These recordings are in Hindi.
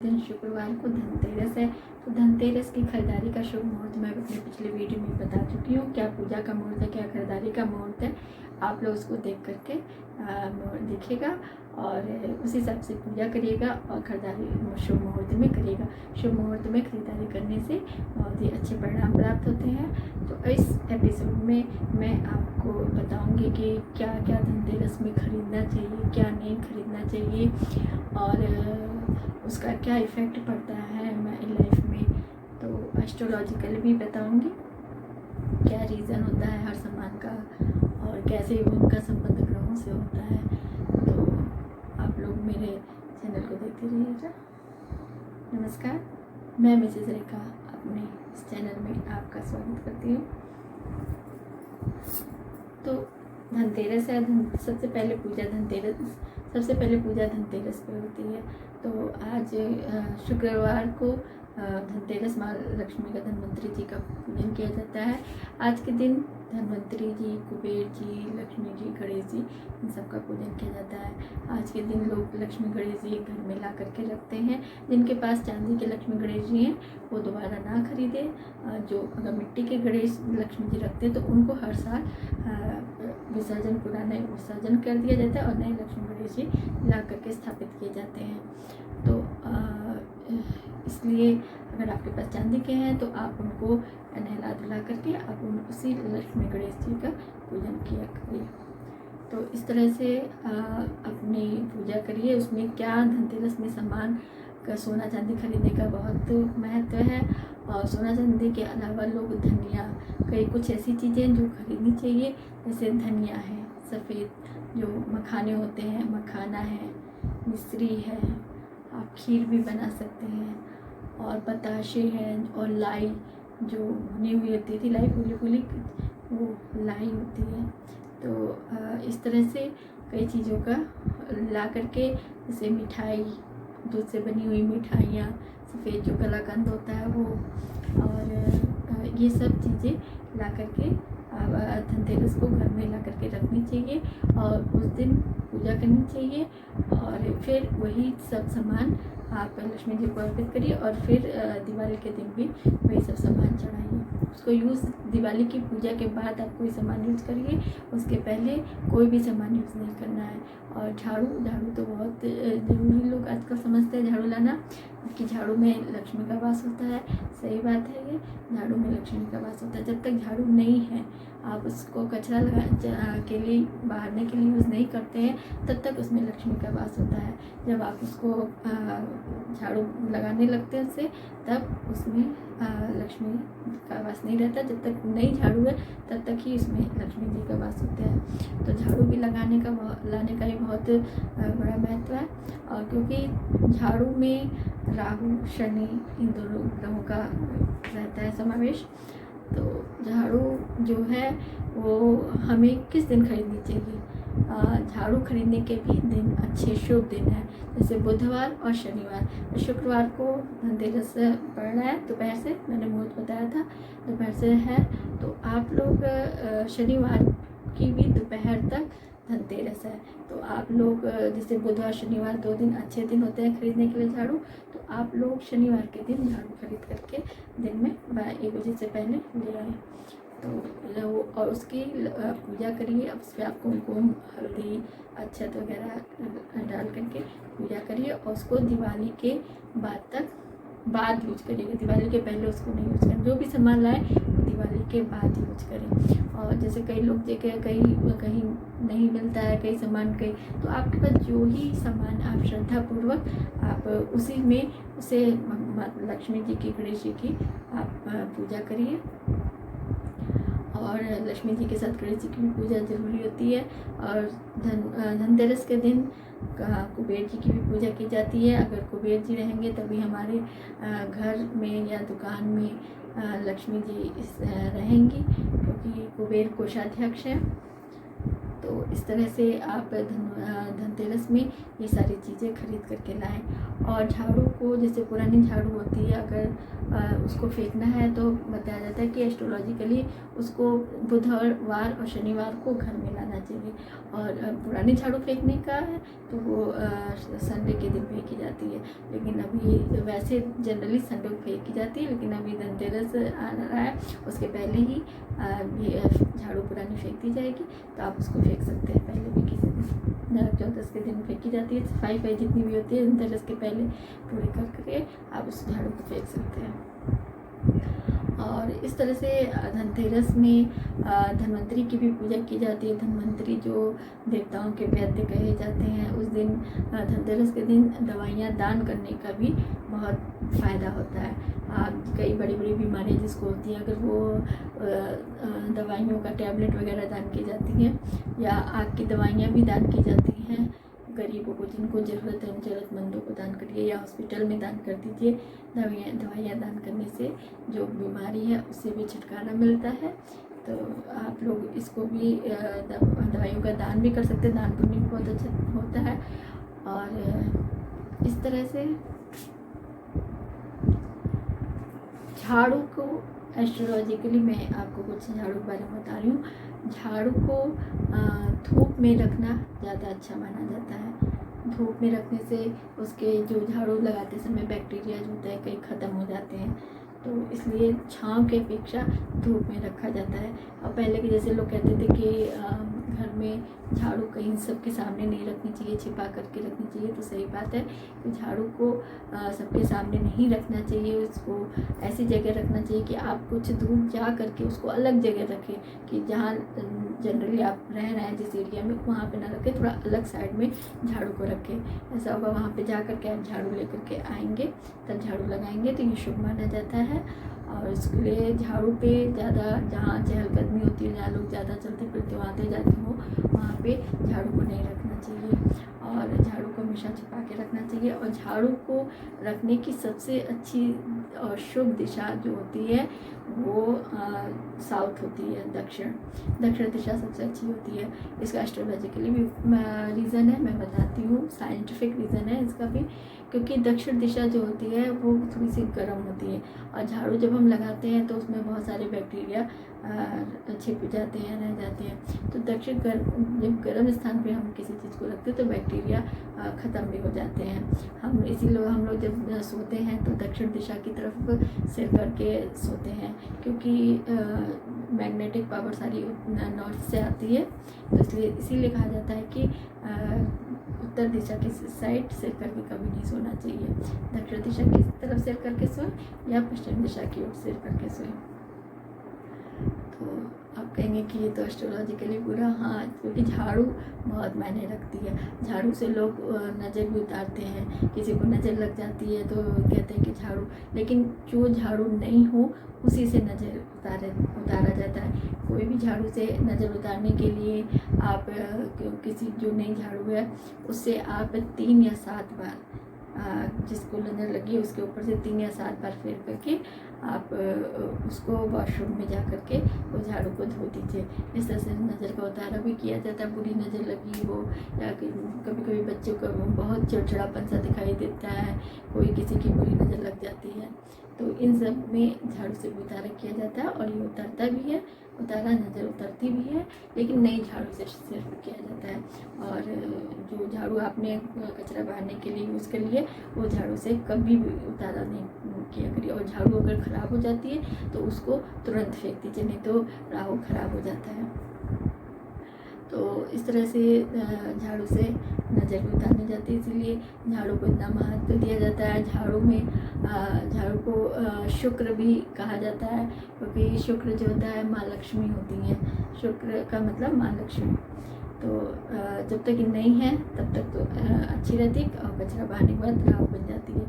दिन शुक्रवार को धनतेरस है। तो धनतेरस की खरीदारी का शुभ मुहूर्त मैं अपने पिछले वीडियो में बता चुकी हूँ। क्या पूजा का मुहूर्त है, क्या खरीदारी का मुहूर्त है, आप लोग उसको देख करके देखिएगा और उसी हिसाब से पूजा करिएगा और खरीदारी शुभ मुहूर्त में करिएगा। शुभ मुहूर्त में खरीदारी करने से बहुत ही अच्छे परिणाम प्राप्त होते हैं। तो इस एपिसोड में मैं आपको बताऊंगी कि क्या क्या धनतेरस में खरीदना चाहिए, क्या नहीं खरीदना चाहिए और उसका क्या इफ़ेक्ट पड़ता है हमारी लाइफ में। तो एस्ट्रोलॉजिकल भी बताऊंगी क्या रीज़न होता है हर सामान का और कैसे उनका संबंध ग्रहों से होता है। तो आप लोग मेरे चैनल को देखते रहिएगा। नमस्कार, मैं मिसेस रेखा अपने इस चैनल में आपका स्वागत करती हूँ। तो धनतेरस है, सबसे पहले पूजा धनतेरस पे होती है। तो आज शुक्रवार को धनतेरस माँ लक्ष्मी का, धन्वंतरी जी का पूजन किया जाता है। आज के दिन धन्वंतरी जी, कुबेर जी, लक्ष्मी जी, गणेश जी, इन सब का पूजन किया जाता है। आज के दिन लोग लक्ष्मी गणेश जी घर में ला करके रखते हैं। जिनके पास चांदी के लक्ष्मी गणेश जी हैं वो दोबारा ना खरीदे। जो अगर मिट्टी के गणेश लक्ष्मी जी रखते हैं तो उनको हर साल पुराने विसर्जन कर दिया जाता है और नए लक्ष्मी गणेश जी ला करके स्थापित किए जाते हैं। तो इसलिए अगर आपके पास चांदी के हैं तो आप उनको नहला धुला करके आप उसी लक्ष्मी गणेश जी का पूजन किया करिए। तो इस तरह से अपनी पूजा करिए। उसमें क्या धनतेरस में सामान का सोना चांदी खरीदने का बहुत महत्व है। और सोना चांदी के अलावा लोग धनिया, कई कुछ ऐसी चीज़ें जो खरीदनी चाहिए, जैसे धनिया है, सफ़ेद जो मखाने होते हैं, मखाना है, मिश्री है, आप खीर भी बना सकते हैं, और बताशे हैं, और लाई जो भुनी हुई होती थी, लाई फूली फूली वो लाई होती है। तो इस तरह से कई चीज़ों का ला करके, जैसे मिठाई, दूध से बनी हुई मिठाइयाँ, सफ़ेद जो कलाकंद होता है वो, और ये सब चीज़ें ला करके धनतेरस को घर में ला करके रखनी चाहिए और उस दिन पूजा करनी चाहिए। और फिर वही सब सामान आप लक्ष्मी जी को अर्पित करिए और फिर दिवाली के दिन भी वही सब सामान चढ़ाइए। उसको यूज़ दिवाली की पूजा के बाद आप कोई सामान यूज़ करिए, उसके पहले कोई भी सामान यूज़ नहीं करना है। और झाड़ू तो बहुत ज़रूरी लोग आजकल समझते हैं झाड़ू लाना, कि झाड़ू में लक्ष्मी का वास होता है। सही बात है, ये झाड़ू में लक्ष्मी का वास होता है। जब तक झाड़ू नहीं है, आप उसको कचरा के लिए बाहरने के लिए यूज़ नहीं करते हैं, तब तक उसमें लक्ष्मी का वास होता है। जब आप उसको झाड़ू लगाने लगते हैं उससे, तब उसमें लक्ष्मी का वास नहीं रहता। जब तक नई झाड़ू है तब तक ही इसमें लक्ष्मी जी का वास होता है। तो झाड़ू भी लाने का ही बहुत बड़ा महत्व है। और क्योंकि झाड़ू में राहु, शनि, इन दोनों ग्रहों का रहता है समावेश। तो झाड़ू जो है वो हमें किस दिन खरीदनी चाहिए? झाड़ू खरीदने के भी दिन अच्छे शुभ दिन हैं, जैसे बुधवार और शनिवार। शुक्रवार को धनतेरस पड़ रहा है, दोपहर से, मैंने मुहूर्त बताया था, दोपहर से है। तो आप लोग शनिवार की भी दोपहर तक धनतेरस है। तो आप लोग जैसे बुधवार शनिवार 2 दिन अच्छे दिन होते हैं खरीदने के लिए झाड़ू, तो आप लोग शनिवार के दिन झाड़ू खरीद करके दिन में 1 बजे से पहले ले आए। तो और उसकी पूजा करिए। उस पर आप कुमकुम, हल्दी, अक्षत वगैरह डाल करके पूजा करिए और उसको दिवाली के बाद यूज करिएगा। दिवाली के पहले उसको नहीं यूज करें। जो भी सामान लाए वो दिवाली के बाद यूज करें। और जैसे कई लोग जगह कहीं नहीं मिलता है, कई सामान तो आपके पास जो ही सामान आप श्रद्धापूर्वक आप उसी में उसे लक्ष्मी जी की, गणेश जी की आप पूजा करिए। और लक्ष्मी जी के साथ गणेश जी की भी पूजा जरूरी होती है। और धनतेरस के दिन कुबेर जी की भी पूजा की जाती है। अगर कुबेर जी रहेंगे तभी हमारे घर में या दुकान में लक्ष्मी जी रहेंगी, क्योंकि कुबेर कोषाध्यक्ष है। तो इस तरह से आप धनतेरस में ये सारी चीज़ें खरीद करके लाएं। और झाड़ू को, जैसे पुरानी झाड़ू होती है, अगर उसको फेंकना है तो बताया जाता है कि एस्ट्रोलॉजिकली उसको बुधवार और शनिवार को घर में लाना चाहिए। और पुरानी झाड़ू फेंकने का है तो वो संडे के दिन फेंकी जाती है, लेकिन अभी वैसे जनरली संडे को फेंकी जाती है, लेकिन अभी धनतेरस आ रहा है, उसके पहले ही झाड़ू पुरानी फेंक दी जाएगी। तो आप उसको फेंक सकते हैं पहले भी किसी दिन, नरक चौदस के दिन फेंकी जाती है। सफाई जितनी भी होती है धनतेरस के पहले पूरी करके आप उस झाड़ू को फेंक सकते हैं। और इस तरह से धनतेरस में धन्वंतरी की भी पूजा की जाती है। धन्वंतरी जो देवताओं के वैद्य कहे जाते हैं, उस दिन धनतेरस के दिन दवाइयाँ दान करने का भी बहुत फ़ायदा होता है। कई बड़ी बड़ी बीमारियाँ जिसको होती हैं, अगर वो दवाइयों का टैबलेट वगैरह दान की जाती हैं, या आग की दवाइयाँ भी दान की जाती हैं गरीबों को, जिनको ज़रूरत है, उन ज़रूरतमंदों को दान करिए, या हॉस्पिटल में दान कर दीजिए। दवाइयाँ दान करने से जो बीमारी है उससे भी छुटकारा मिलता है। तो आप लोग इसको भी दवाइयों का दान भी कर सकते हैं। दान पुण्य भी बहुत अच्छा होता है। और इस तरह से झाड़ू को एस्ट्रोलॉजिकली मैं आपको कुछ झाड़ू के बारे में बता रही हूँ। झाड़ू को धूप में रखना ज़्यादा अच्छा माना जाता है। धूप में रखने से उसके जो झाड़ू लगाते समय बैक्टीरिया जो होते हैं कई ख़त्म हो जाते हैं, तो इसलिए छांव के अपेक्षा धूप में रखा जाता है। और पहले के जैसे लोग कहते थे कि घर में झाड़ू कहीं सबके सामने नहीं रखनी चाहिए, छिपा करके रखनी चाहिए, तो सही बात है कि झाड़ू को सबके सामने नहीं रखना चाहिए। उसको ऐसी जगह रखना चाहिए कि आप कुछ दूर जा करके उसको अलग जगह रखें, कि जहाँ जनरली आप रह रहे हैं जिस एरिया में, वहाँ पे ना रखें, थोड़ा अलग साइड में झाड़ू को रखें। ऐसा होगा वहाँ पे जा करके आप झाड़ू लेकर के आएंगे, तब झाड़ू लगाएंगे तो ये शुभ माना जाता है। और इसके लिए झाड़ू पे ज़्यादा, जहाँ चहलकदमी होती है, जहाँ लोग ज़्यादा चलते फिरते आते जाते हो, वहाँ पे झाड़ू को नहीं रखना चाहिए। और झाड़ू को हमेशा छिपा के रखना चाहिए। और झाड़ू को रखने की सबसे अच्छी और शुभ दिशा जो होती है वो साउथ होती है, दक्षिण दिशा सबसे अच्छी होती है। इसका एस्ट्रोलॉजिकली भी रीज़न है, मैं बताती हूँ। साइंटिफिक रीज़न है इसका भी, क्योंकि दक्षिण दिशा जो होती है वो थोड़ी सी गर्म होती है, और झाड़ू जब हम लगाते हैं तो उसमें बहुत सारे बैक्टीरिया छिप जाते हैं, रह जाते हैं। तो दक्षिण जब गर्म स्थान पे हम किसी चीज़ को रखते हैं तो बैक्टीरिया ख़त्म भी हो जाते हैं। हम लोग जब सोते हैं तो दक्षिण दिशा की तरफ सिर करके सोते हैं, क्योंकि मैग्नेटिक पावर सारी नॉर्थ से आती है, तो इसीलिए कहा जाता है कि उत्तर दिशा की साइड सिर करके कभी नहीं सोना चाहिए। दक्षिण दिशा की तरफ सिर करके सोएं या पश्चिम दिशा की ओर सिर करके सोएं। तो आप कहेंगे कि ये तो एस्ट्रोलॉजिकली पूरा, हाँ, क्योंकि झाड़ू बहुत मायने रखती है। झाड़ू से लोग नज़र भी उतारते हैं, किसी को नज़र लग जाती है तो कहते हैं कि झाड़ू, लेकिन जो झाड़ू नहीं हो उसी से नज़र उतारा जाता है। कोई भी झाड़ू से नज़र उतारने के लिए आप किसी जो नई झाड़ू है उससे आप 3 या 7 बार जिसको नज़र लगी उसके ऊपर से 3 या 7 बार फेर करके आप उसको वॉशरूम में जा करके उस झाड़ू को धो दीजिए। इस तरह से नज़र का उतारा भी किया जाता है। बुरी नज़र लगी हो, या कभी कभी बच्चों को बहुत चिड़चिड़ापन सा दिखाई देता है, कोई किसी की बुरी नज़र लग जाती है, तो इन सब में झाड़ू से भी उतारा किया जाता है। और ये उतरता भी है, उतारा नज़र उतरती भी है, लेकिन नई झाड़ू से सिर्फ किया जाता है। और जो झाड़ू आपने कचरा बहारने के लिए यूज़ कर लिए, वो झाड़ू से कभी भी उतारा नहीं किया करिए। और झाड़ू अगर ख़राब हो जाती है तो उसको तुरंत फेंक दीजिए, नहीं तो राहु ख़राब हो जाता है। तो इस तरह से झाड़ू से नज़र भी उतारनी जाती है, इसीलिए झाड़ू को इतना महत्व दिया जाता है। झाड़ू को शुक्र भी कहा जाता है, क्योंकि शुक्र जो होता है माँ लक्ष्मी होती हैं। शुक्र का मतलब माँ लक्ष्मी। तो जब तक ये नहीं है तब तक तो अच्छी रहती है, और कचरा बहाने के बाद राहु बन जाती है।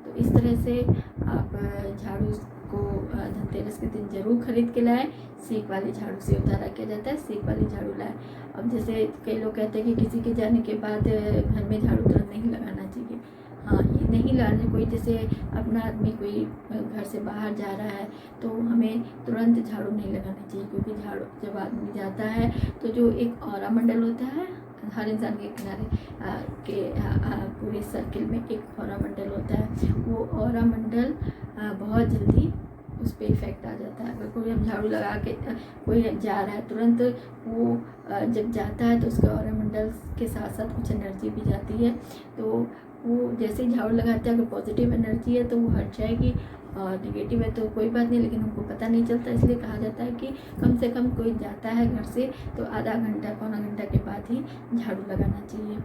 तो इस तरह से आप झाड़ू को धनतेरस के दिन ज़रूर खरीद के लाएं। सीख वाली झाड़ू से उतारा किया जाता है, सीख वाली झाड़ू लाएं। अब जैसे कई लोग कहते हैं कि किसी के जाने के बाद घर में झाड़ू तुरंत नहीं लगाना चाहिए। हाँ, ये नहीं लाना। कोई जैसे अपना आदमी कोई घर से बाहर जा रहा है तो हमें तुरंत झाड़ू नहीं लगाना चाहिए, क्योंकि झाड़ू जब आदमी जाता है तो जो एक ऑरा मंडल होता है हर इंसान के किनारे पूरे सर्किल में एक ऑरा मंडल होता है, वो ऑरा मंडल बहुत जल्दी उस पर इफ़ेक्ट आ जाता है। अगर कोई हम झाड़ू लगा के कोई जा रहा है, तुरंत वो जब जाता है तो उसके ऑरा मंडल के साथ साथ कुछ एनर्जी भी जाती है, तो वो जैसे ही झाड़ू लगाते हैं अगर पॉजिटिव एनर्जी है तो वो हट जाएगी, और निगेटिव है तो कोई बात नहीं, लेकिन हमको पता नहीं चलता। इसलिए कहा जाता है कि कम से कम कोई जाता है घर से तो आधा घंटा पौना घंटा के बाद ही झाड़ू लगाना चाहिए।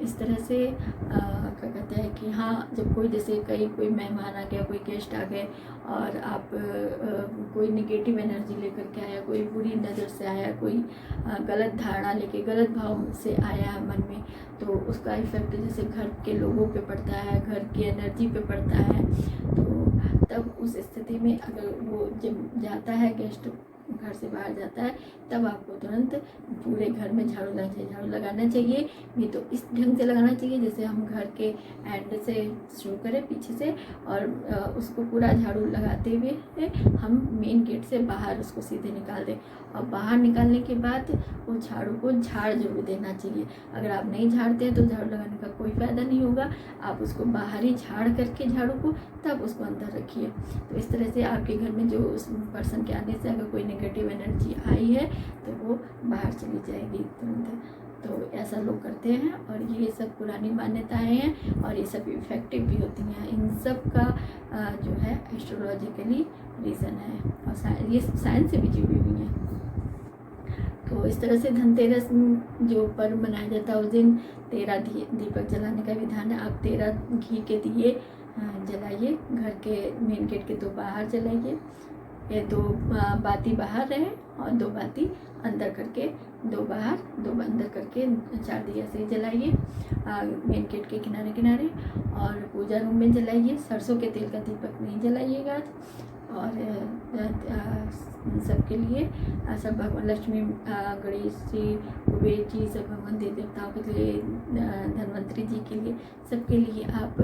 इस तरह से क्या कहते हैं कि हाँ, जब कोई जैसे कोई मेहमान आ गया, कोई गेस्ट आ गए और आप कोई निगेटिव एनर्जी लेकर के आया, कोई बुरी नज़र से आया, कोई गलत धारणा लेके गलत भाव से आया मन में, तो उसका इफ़ेक्ट जैसे घर के लोगों पे पड़ता है, घर की एनर्जी पे पड़ता है। तो तब उस स्थिति में अगर वो जब जाता है गेस्ट घर से बाहर जाता है, तब आपको तुरंत पूरे घर में झाड़ू लगाना चाहिए। भी तो इस ढंग से लगाना चाहिए जैसे हम घर के एंड से शुरू करें पीछे से, और उसको पूरा झाड़ू लगाते हुए हम मेन गेट से बाहर उसको सीधे निकाल दें, और बाहर निकालने के बाद वो झाड़ू को झाड़ जरूर देना चाहिए। अगर आप नहीं झाड़ते हैं तो झाड़ू लगाने का कोई फ़ायदा नहीं होगा, आप उसको बाहर ही झाड़ करके झाड़ू को तब उसको अंदर रखिए। तो इस तरह से आपके घर में जो उस पर्सन के आने से अगर कोई नेगेटिव एनर्जी आई है तो वो बाहर चली जाएगी तुरंत। तो ऐसा लोग करते हैं, और ये सब पुरानी मान्यताएं हैं और ये सब इफ़ेक्टिव भी होती हैं। इन सब का जो है एस्ट्रोलॉजिकली रीज़न है, और ये साइंस से भी जुड़ी हुई हैं। तो इस तरह से धनतेरस जो पर्व मनाया जाता है उस दिन 13 दीपक जलाने का विधान है। आप 13 घी के दिए जलाइए, घर के मेन गेट के 2 बाहर जलाइए, ये 2 बाती बाहर रहे और 2 बाती अंदर करके, 2 बाहर 2 अंदर करके 4 दिया से जलाइए मेन गेट के किनारे किनारे। और पूजा रूम में जलाइए, सरसों के तेल का दीपक नहीं जलाइएगा। और सबके लिए सब भगवान लक्ष्मी, गणेश जी, कुबेर जी, सब भगवान देवी देवताओं के लिए, धन्वंतरी जी के लिए, सबके लिए आप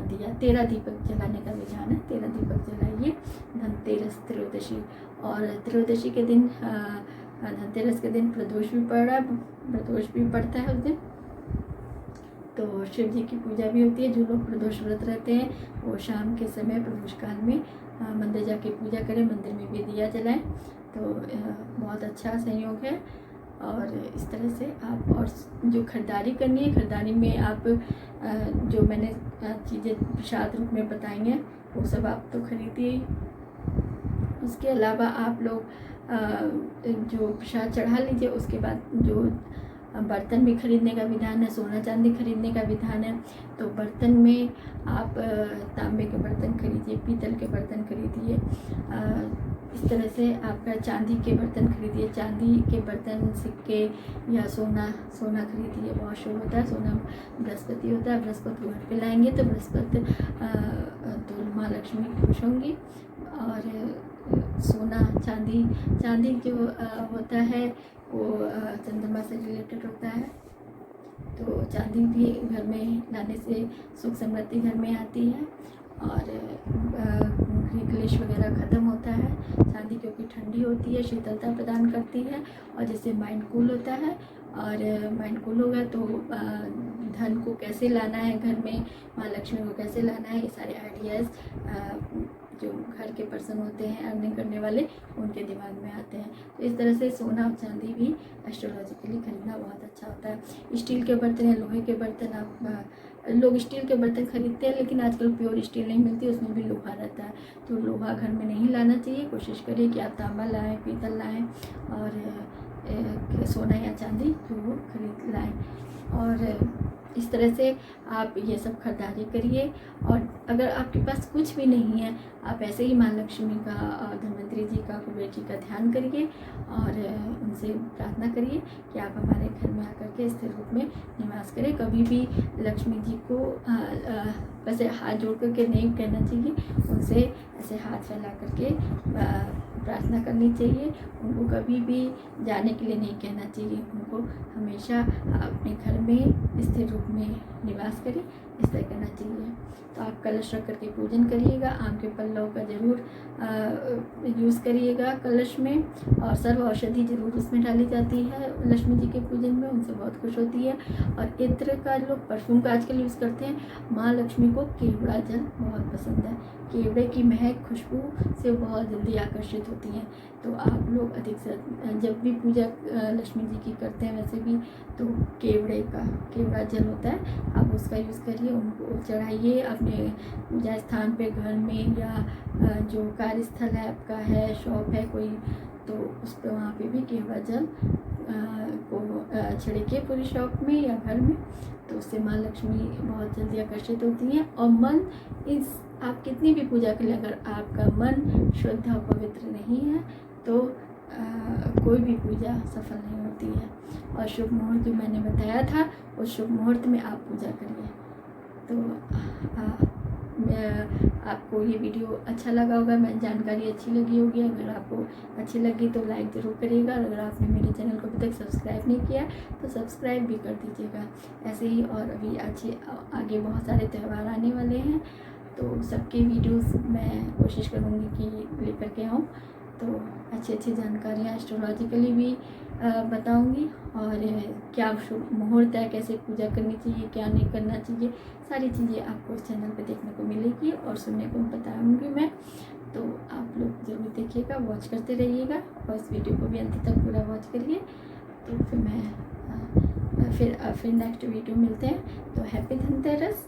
दिया 13 दीपक जलाने का विधान है। 13 दीपक जलाइए धनतेरस त्रयोदशी, और त्रयोदशी के दिन धनतेरस के दिन प्रदोष भी पड़ता है उस दिन। तो शिव जी की पूजा भी होती है। जो लोग प्रदोष व्रत रहते हैं वो शाम के समय प्रदोष काल में मंदिर जाके पूजा करें, मंदिर में भी दिया जलाएं, तो बहुत अच्छा संयोग है। और इस तरह से आप, और जो खरीदारी करनी है, खरीदारी में आप जो मैंने चीज़ें प्रसाद रूप में बताई हैं वो सब आप तो खरीदिए ही। उसके अलावा आप लोग जो प्रसाद चढ़ा लीजिए, उसके बाद जो बर्तन भी खरीदने का विधान है, सोना चांदी खरीदने का विधान है। तो बर्तन में आप तांबे के बर्तन खरीदिए, पीतल के बर्तन खरीदिए, इस तरह से आपका चांदी के बर्तन खरीदिए, चांदी के बर्तन, सिक्के या सोना खरीदिए, बहुत शुभ होता है। सोना बृहस्पति होता है, बृहस्पति घर पे लाएंगे तो बृहस्पति तो माँ लक्ष्मी खुश होंगी। और सोना चांदी जो होता है वो चंद्रमा से रिलेटेड होता है, तो चांदी भी घर में लाने से सुख समृद्धि घर में आती है, और क्लेश वगैरह ख़त्म होता है। चांदी क्योंकि ठंडी होती है, शीतलता प्रदान करती है, और जिससे माइंड कूल होता है, और माइंड कूल होगा तो धन को कैसे लाना है घर में, माँ लक्ष्मी को कैसे लाना है, ये सारे आइडियाज़ जो घर के पर्सन होते हैं अर्निंग करने वाले, उनके दिमाग में आते हैं। तो इस तरह से सोना और चांदी भी एस्ट्रोलॉजिकली खरीदना बहुत अच्छा होता है। स्टील के बर्तन या लोहे के बर्तन, आप लोग स्टील के बर्तन खरीदते हैं, लेकिन आजकल प्योर स्टील नहीं मिलती, उसमें भी लोहा रहता है, तो लोहा घर में नहीं लाना चाहिए। कोशिश करिए कि आप तांबा लाएँ, पीतल लाएँ, और सोना या चांदी जो वो खरीद लाएँ। और इस तरह से आप ये सब खरीदारी करिए। और अगर आपके पास कुछ भी नहीं है, आप ऐसे ही माँ लक्ष्मी का और धन्वंतरी जी का, कुबेर जी का ध्यान करिए, और उनसे प्रार्थना करिए कि आप हमारे घर में आकर के स्थिर रूप में निवास करें। कभी भी लक्ष्मी जी को वैसे हाथ जोड़ करके नहीं कहना चाहिए, उनसे ऐसे हाथ फैला करके प्रार्थना करनी चाहिए। उनको कभी भी जाने के लिए नहीं कहना चाहिए, उनको हमेशा अपने घर में स्थिर रूप में निवास करें, इस तरह करना चाहिए। तो आप कलश रख करके पूजन करिएगा। आम के पल्लव का ज़रूर यूज़ करिएगा कलश में, और सर्व औषधि ज़रूर उसमें डाली जाती है लक्ष्मी जी के पूजन में, उनसे बहुत खुश होती है। और इत्र का लोग परफ्यूम का आजकल यूज़ करते हैं। माँ लक्ष्मी को केवड़ा जल बहुत पसंद है। केवड़े की महक खुशबू से बहुत जल्दी आकर्षित होती हैं। तो आप लोग अधिक से जब भी पूजा लक्ष्मी जी की करते हैं वैसे भी, तो केवड़ा जल होता है, आप उसका यूज़ करिए, उनको चढ़ाइए अपने पूजा स्थान पे, घर में, या जो कार्यस्थल है आपका है, शॉप है कोई, तो उस पर वहाँ पे भी केवड़ा जल को छिड़के पूरी शॉप में या घर में। तो उससे माँ लक्ष्मी बहुत जल्दी आकर्षित होती हैं। और मन, इस आप कितनी भी पूजा कर लें, अगर आपका मन शुद्ध और पवित्र नहीं है तो कोई भी पूजा सफल नहीं होती है। और शुभ मुहूर्त जो मैंने बताया था, उस शुभ मुहूर्त में आप पूजा करिए। तो आपको ये वीडियो अच्छा लगा होगा, मैं जानकारी अच्छी लगी होगी। अगर आपको अच्छी लगी तो लाइक ज़रूर करिएगा। अगर आपने मेरे चैनल को अभी तक सब्सक्राइब नहीं किया तो सब्सक्राइब भी कर दीजिएगा। ऐसे ही और अभी आगे बहुत सारे त्यौहार आने वाले हैं, तो सबके वीडियोस मैं कोशिश करूँगी कि लेकर के आऊँ। तो अच्छी जानकारियाँ एस्ट्रोलॉजिकली भी बताऊँगी, और क्या शुभ मुहूर्त है, कैसे पूजा करनी चाहिए, क्या नहीं करना चाहिए, सारी चीज़ें आपको इस चैनल पे देखने को मिलेगी और सुनने को बताऊँगी मैं। तो आप लोग ज़रूर देखिएगा, वॉच करते रहिएगा, और इस वीडियो को भी अंत तक पूरा वॉच करिए। तो फिर मैं फिर नेक्स्ट वीडियो मिलते हैं। तो हैप्पी धनतेरस।